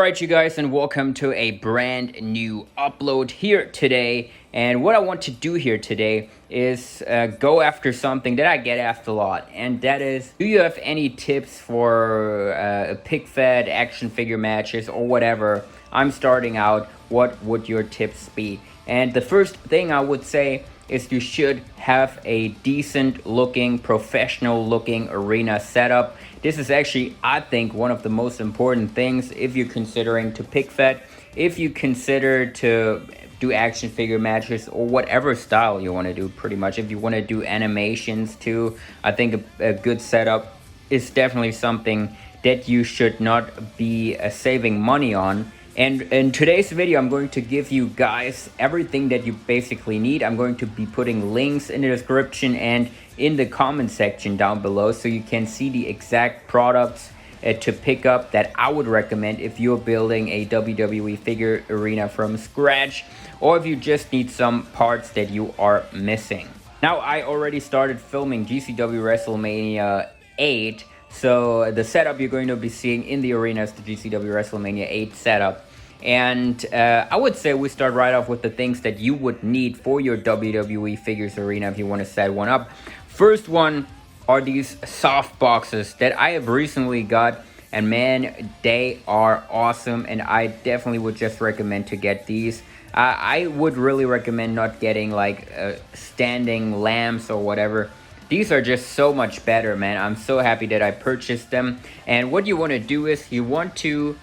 Alright, you guys, and welcome to a brand new upload here today. And what I want to do here today is go after something that I get asked a lot, and that is, do you have any tips for pick fed action figure matches or whatever? I'm starting out. What would your tips be? And the first thing I would say is you should have a decent looking, professional looking arena setup. This is actually, I think, one of the most important things if you're considering to pick fed, if you consider to do action figure matches or whatever style you want to do, pretty much. If you want to do animations too, I think a good setup is definitely something that you should not be saving money on. And in today's video, I'm going to give you guys everything that you basically need. I'm going to be putting links in the description and in the comment section down below, so you can see the exact products to pick up that I would recommend if you're building a WWE figure arena from scratch, or if you just need some parts that you are missing. Now, I already started filming GCW WrestleMania 8. So the setup you're going to be seeing in the arena is the GCW WrestleMania 8 setup. And I would say we start right off with the things that you would need for your WWE figures arena if you want to set one up. First one are these soft boxes that I have recently got. And man, they are awesome. And I definitely would just recommend to get these. I would really recommend not getting like standing lamps or whatever. These are just so much better, man. I'm so happy that I purchased them. And what you want to do is you want to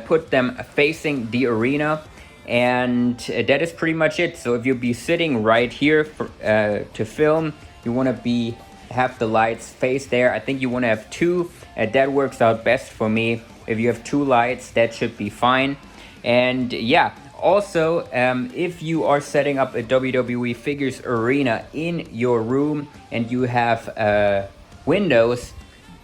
put them facing the arena, and that is pretty much it. So if you'll be sitting right here for, to film, you want to have the lights face there. I think you want to have two. That works out best for me. If you have two lights, that should be fine. And yeah, also, if you are setting up a WWE figures arena in your room and you have windows,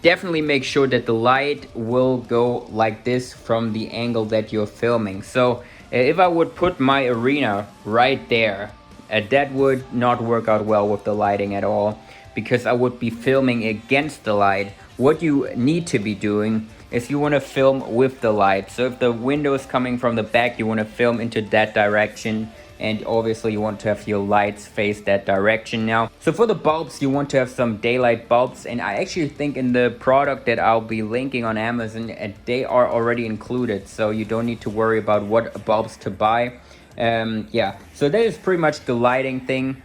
definitely make sure that the light will go like this from the angle that you're filming. So if I would put my arena right there, that would not work out well with the lighting at all, because I would be filming against the light. What you need to be doing is you want to film with the light. So if the window is coming from the back, you want to film into that direction, and obviously you want to have your lights face that direction now. So for the bulbs, you want to have some daylight bulbs, and I actually think in the product that I'll be linking on Amazon, they are already included, so you don't need to worry about what bulbs to buy. Yeah, so that is pretty much the lighting thing,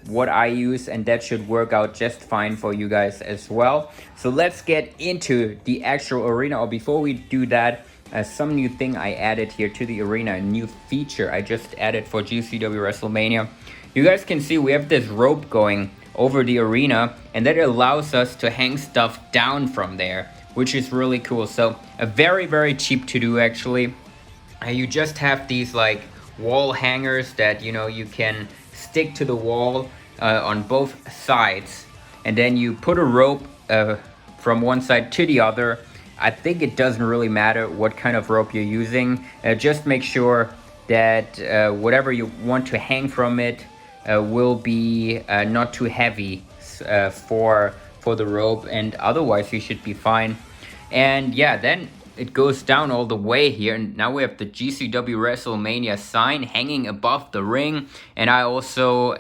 what I use, and that should work out just fine for you guys as well. So let's get into the actual arena. Or before we do that, some new thing I added here to the arena, a new feature I just added for GCW WrestleMania. You guys can see we have this rope going over the arena, and that allows us to hang stuff down from there, which is really cool. So very, very cheap to do actually. You just have these like wall hangers that you can stick to the wall on both sides, and then you put a rope from one side to the other. I think it doesn't really matter what kind of rope you're using. Just make sure that whatever you want to hang from it will be not too heavy for the rope, and otherwise you should be fine. And yeah, then it goes down all the way here, and now we have the GCW WrestleMania sign hanging above the ring, and I also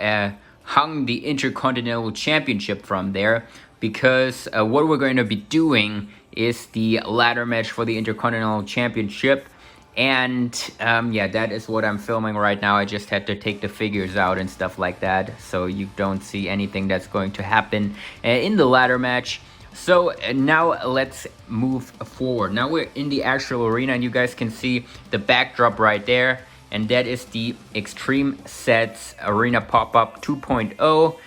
hung the Intercontinental Championship from there, because what we're going to be doing is the ladder match for the Intercontinental Championship. And yeah, that is what I'm filming right now. I just had to take the figures out and stuff like that, so you don't see anything that's going to happen in the ladder match. So now let's move forward. Now we're in the actual arena, and you guys can see the backdrop right there, and that is the Extreme Sets Arena Pop-Up 2.0.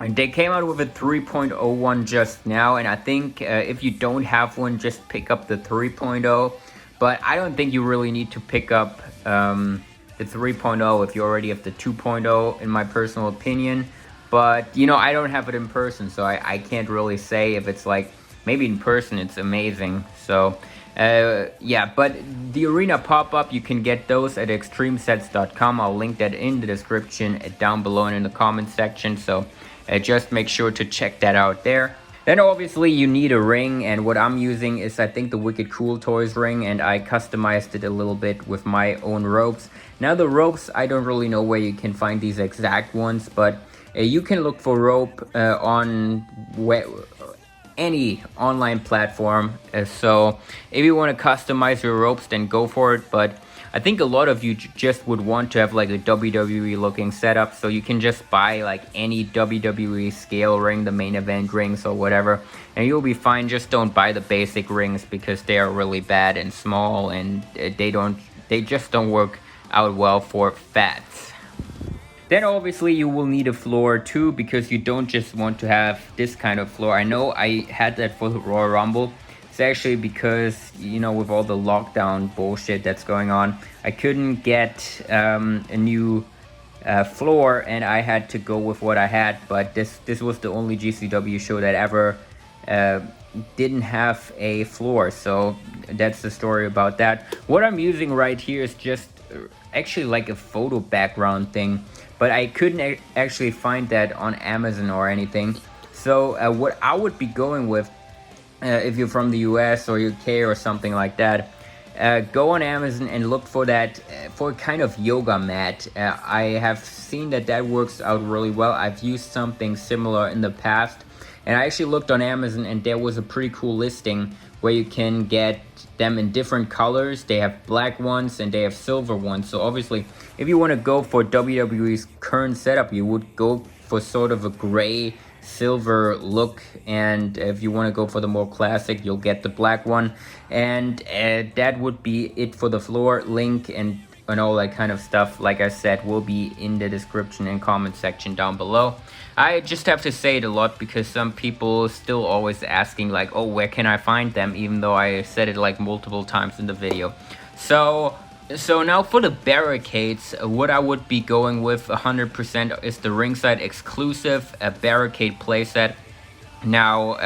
They came out with a 3.01 just now, and I think if you don't have one, just pick up the 3.0. But I don't think you really need to pick up the 3.0 if you already have the 2.0, in my personal opinion. But I don't have it in person, so I can't really say if it's like, maybe in person it's amazing. So yeah, but the arena pop-up, you can get those at extremesets.com. I'll link that in the description down below and in the comment section, so just make sure to check that out there. Then obviously you need a ring, and what I'm using is, I think, the Wicked Cool Toys ring, and I customized it a little bit with my own ropes. Now the ropes, I don't really know where you can find these exact ones, but you can look for rope on any online platform. So if you want to customize your ropes, then go for it. But I think a lot of you just would want to have like a WWE looking setup, so you can just buy like any WWE scale ring, the main event rings or whatever, and you'll be fine. Just don't buy the basic rings because they are really bad and small, and they just don't work out well for fats. Then obviously you will need a floor too, because you don't just want to have this kind of floor. I know I had that for the Royal Rumble. It's actually because, you know, with all the lockdown bullshit that's going on, I couldn't get a new floor, and I had to go with what I had. But this was the only GCW show that ever didn't have a floor, so that's the story about that. What I'm using right here is just actually like a photo background thing, but I couldn't actually find that on Amazon or anything. So what I would be going with, if you're from the US or UK or something like that, go on Amazon and look for that, for a kind of yoga mat. I have seen that works out really well. I've used something similar in the past, and I actually looked on Amazon, and there was a pretty cool listing where you can get them in different colors. They have black ones and they have silver ones. So obviously, if you want to go for WWE's current setup, you would go for sort of a gray silver look, and if you want to go for the more classic, you'll get the black one. And that would be it for the floor. Link and all that kind of stuff, like I said, will be in the description and comment section down below. I just have to say it a lot because some people still always asking like, oh, where can I find them, even though I said it like multiple times in the video. So now for the barricades, what I would be going with 100% is the ringside exclusive Barricade playset. Now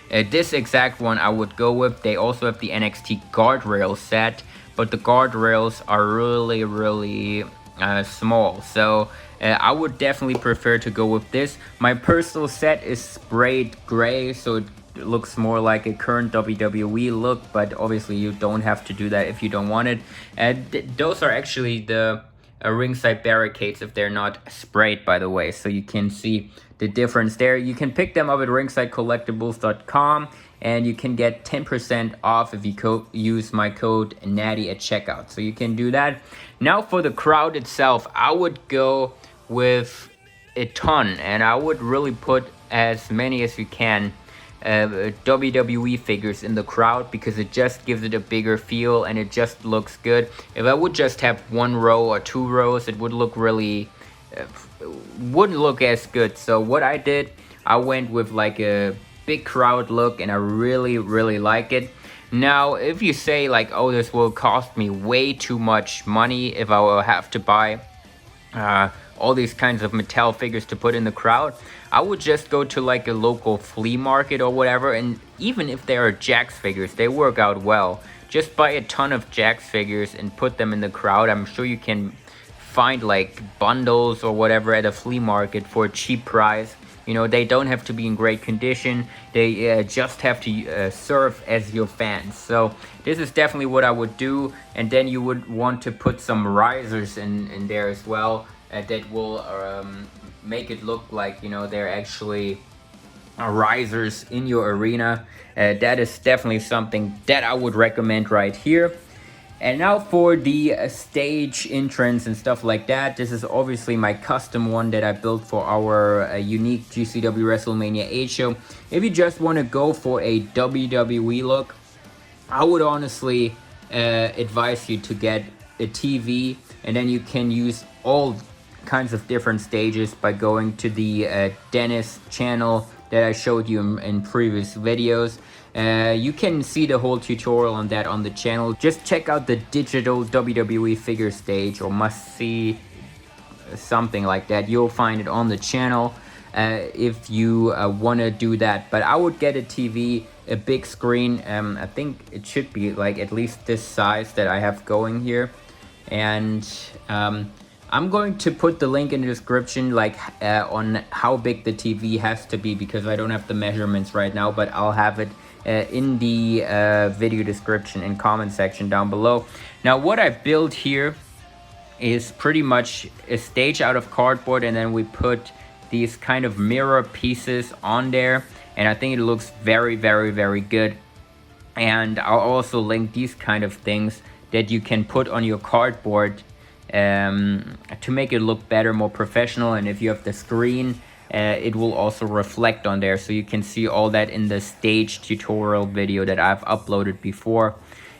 this exact one I would go with. They also have the NXT guardrail set, but the guardrails are really small, so I would definitely prefer to go with this. My personal set is sprayed gray, so it looks more like a current WWE look, but obviously you don't have to do that if you don't want it. And those are actually the ringside barricades if they're not sprayed, by the way, so you can see the difference there. You can pick them up at ringsidecollectibles.com, and you can get 10% off if you use my code Natty at checkout, so you can do that. Now for the crowd itself, I would go with a ton, and I would really put as many as you can WWE figures in the crowd, because it just gives it a bigger feel and it just looks good. If I would just have one row or two rows, it would look really wouldn't look as good. So what I did, I went with like a big crowd look, and I really like it. Now if you say like, oh, this will cost me way too much money if I will have to buy all these kinds of Mattel figures to put in the crowd, I would just go to like a local flea market or whatever, and even if there are Jakks figures, they work out well. Just buy a ton of Jakks figures and put them in the crowd. I'm sure you can find like bundles or whatever at a flea market for a cheap price. You know, they don't have to be in great condition. They just have to serve as your fans. So this is definitely what I would do. And then you would want to put some risers in there as well. That will make it look like, you know, they're actually risers in your arena. That is definitely something that I would recommend right here. And now for the stage entrance and stuff like that. This is obviously my custom one that I built for our unique GCW WrestleMania 8 show. If you just want to go for a WWE look, I would honestly advise you to get a TV, and then you can use all kinds of different stages by going to the Dennis channel that I showed you in previous videos. You can see the whole tutorial on that on the channel. Just check out the digital WWE figure stage, or must see, something like that. You'll find it on the channel if you want to do that. But I would get a TV, a big screen. I think it should be like at least this size that I have going here. And I'm going to put the link in the description, like on how big the TV has to be, because I don't have the measurements right now, but I'll have it in the video description and comment section down below. Now what I built here is pretty much a stage out of cardboard, and then we put these kind of mirror pieces on there, and I think it looks very, very, very good. And I'll also link these kind of things that you can put on your cardboard to make it look better, more professional. And if you have the screen, it will also reflect on there, so you can see all that in the stage tutorial video that I've uploaded before.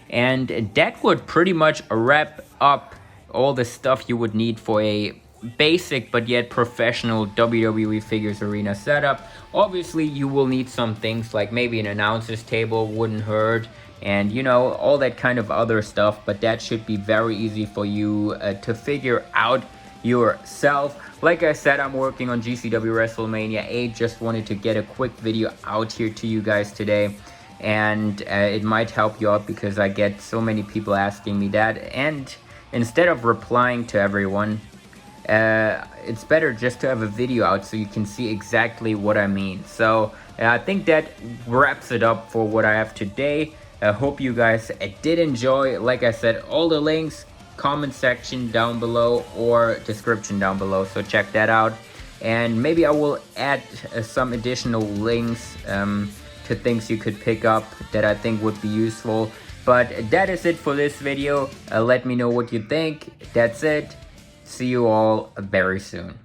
And that would pretty much wrap up all the stuff you would need for a basic but yet professional WWE Figures Arena setup. Obviously you will need some things like maybe an announcer's table, wouldn't hurt, and you know, all that kind of other stuff, but that should be very easy for you to figure out yourself. Like I said, I'm working on GCW WrestleMania 8. Just wanted to get a quick video out here to you guys today, and it might help you out because I get so many people asking me that, and instead of replying to everyone, it's better just to have a video out so you can see exactly what I mean. So I think that wraps it up for what I have today. I hope you guys did enjoy. Like I said, all the links, comment section down below or description down below, so check that out. And maybe I will add some additional links to things you could pick up that I think would be useful. But that is it for this video. Let me know what you think. That's it. See you all very soon.